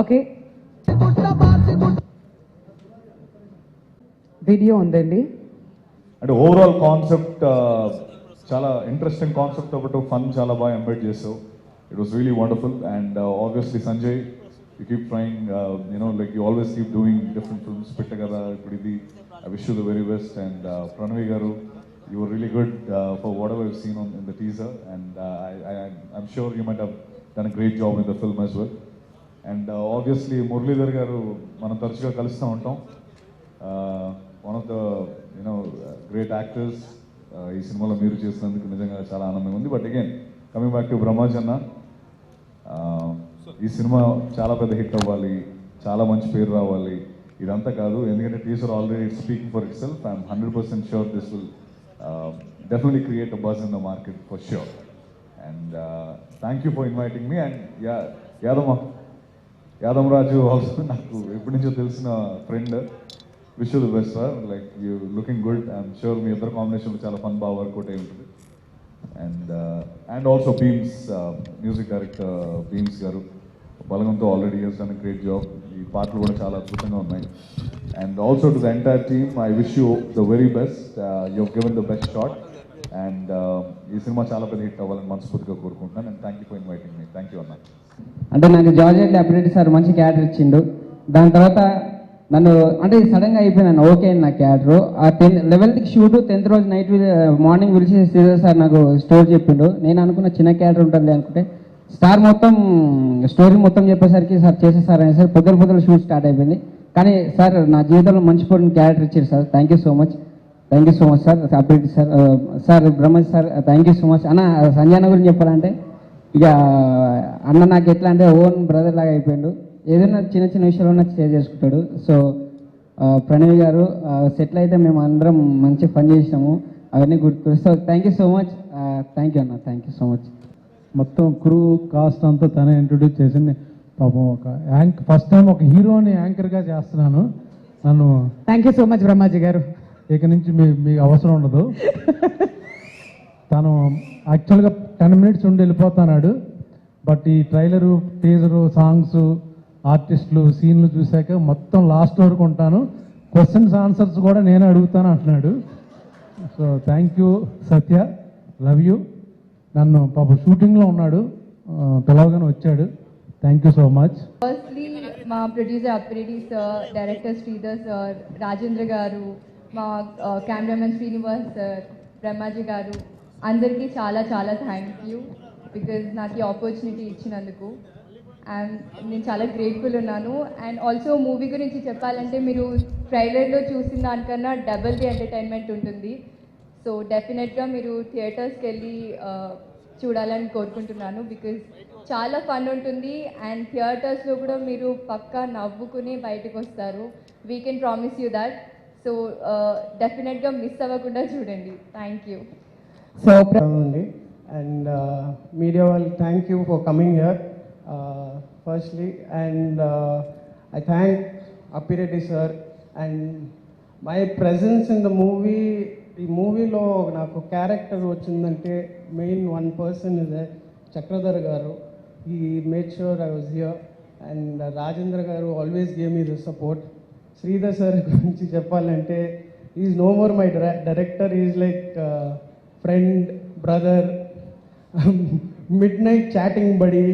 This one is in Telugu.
ఓకే, వీడియో ఉందండి. అంటే ఓవరాల్ కాన్సెప్ట్ చాలా ఇంట్రెస్టింగ్ కాన్సెప్ట్, ఒకటి ఫన్ చాలా బాగా ఎంబైడ్ చేసావు. It was really wonderful. And obviously Sanjay, you keep trying, like you always keep doing different films. పెట్టే కదా ఇప్పుడు ఇది. I wish you the very best. And Pranavi గారు, you were really good for whatever I've seen in the teaser, and I'm sure you might have done a great job in the film as well. And obviously Muralidhar garu manam taruchuga kalustu untam. One of the great actors. Ee cinemalo meeru chesinanduku nijanga chaala aanandanga undi. But again, coming back to Brahmaji anna, ee cinema chaala pedda hit avvali, chaala manchi peru raavali, idantha kaadu. Endukante teaser already speaking for itself. I'm 100% sure this will definitely create a buzz in the market for sure. And thank you for inviting me. And Yadam Raju also నాకు ఎప్పటి నుంచో తెలిసిన friend. Wish you the best sir. Like you looking good. I'm sure మీ ఇద్దరు కాంబినేషన్లో చాలా ఫన్ బాగా వర్కౌట్ అయి ఉంటుంది. And also Bheems, music director Bheems garu బలగంతో already has done a great job. ఈ పాటలు కూడా చాలా అద్భుతంగా ఉన్నాయి. And also to the entire team, I wish you the very best. You have given the best shot. And ఈ సినిమా చాలా పెద్ద హిట్ అవ్వాలని మనస్ఫూర్తిగా కోరుకుంటున్నాను. And thank you for inviting me. Thank you అన్న. అంటే నాకు జార్జెట్ అప్డేట్ సార్ మంచి క్యారెక్టర్ ఇచ్చిండు. దాని తర్వాత నన్ను అంటే సడన్గా అయిపోయినాను. ఓకే నా క్యారెక్టర్ ఆ 11th షూట్ 10th రోజు నైట్ మార్నింగ్ పిలిచి శ్రీధర్ సార్ నాకు స్టోరీ చెప్పిండు. నేను అనుకున్న చిన్న క్యారెక్టర్ ఉంటుంది అనుకుంటే స్టార్ మొత్తం స్టోరీ మొత్తం చెప్పేసరికి సార్ చేసేసారు అనేసరికి పొద్దున షూట్ స్టార్ట్ అయిపోయింది. కానీ సార్ నా జీవితంలో మంచిపోయిన క్యారెక్టర్ ఇచ్చారు sir. Thank you so much sir. Update sir Brahmaji sir, thank you so much అన్న. సంజయ్ గురించి చెప్పాలంటే ఇక అన్న నాకు ఎట్లా అంటే ఓన్ బ్రదర్ లాగా అయిపోయాడు. ఏదైనా చిన్న చిన్న విషయాలు నాకు షేర్ చేసుకుంటాడు. సో ప్రణవి గారు సెటిల్ అయితే మేము అందరం మంచి పని చేసినాము, అవన్నీ గుర్తు. So thank you so much. Thank you అన్న, థ్యాంక్ యూ సో మచ్. మొత్తం క్రూ కాస్ట్ అంతా తనే ఇంట్రొడ్యూస్ చేసింది. పాపం ఒక ఫస్ట్ టైం ఒక హీరోని యాంకర్గా చేస్తున్నాను. నన్ను thank you so much Brahmaji గారు. ఇక నుంచి మీకు అవసరం ఉండదు. తను యాక్చువల్గా 10 minutes ఉండి వెళ్ళిపోతున్నాడు. బట్ ఈ ట్రైలరు, టీజరు, సాంగ్స్, ఆర్టిస్టులు, సీన్లు చూశాక మొత్తం లాస్ట్ వరకు ఉంటాను. క్వశ్చన్స్ ఆన్సర్స్ కూడా నేనే అడుగుతాను అంటున్నాడు. So thank you Satya, love you. నన్ను పాపం షూటింగ్లో ఉన్నాడు, పిలవగానే వచ్చాడు. Thank you so much. Firstly, మా producer Appireddy sir, director Sridhar sir, Rajendra గారు, మా కెమెరామెన్ శ్రీనివాస్ సార్, బ్రహ్మాజీ గారు, అందరికీ చాలా చాలా థ్యాంక్ యూ బికాజ్ నాకు ఈ ఆపర్చునిటీ ఇచ్చినందుకు. అండ్ నేను చాలా గ్రేట్ఫుల్ ఉన్నాను. అండ్ ఆల్సో మూవీ గురించి చెప్పాలంటే మీరు ట్రైలర్లో చూసిన దానికన్నా డబుల్ ది ఎంటర్టైన్మెంట్ ఉంటుంది. సో డెఫినెట్గా మీరు థియేటర్స్కి వెళ్ళి చూడాలని కోరుకుంటున్నాను బికాజ్ చాలా ఫన్ ఉంటుంది. అండ్ థియేటర్స్లో కూడా మీరు పక్కా నవ్వుకుని బయటకు వస్తారు. We can promise you that. So definitely miss అవ్వకుండా చూడండి. Thank you. సో అండి అండ్ మీడియా వాళ్ళు thank you for coming here firstly. And I thank Appireddy sir and my presence in the movie. ఈ మూవీలో నాకు క్యారెక్టర్ వచ్చిందంటే main one person is Chakradhar garu. He made sure I was here. And Rajendra garu always gave me the support. Sridhar sir గురించి చెప్పాలంటే is no more my director, is like friend, brother, midnight chatting body.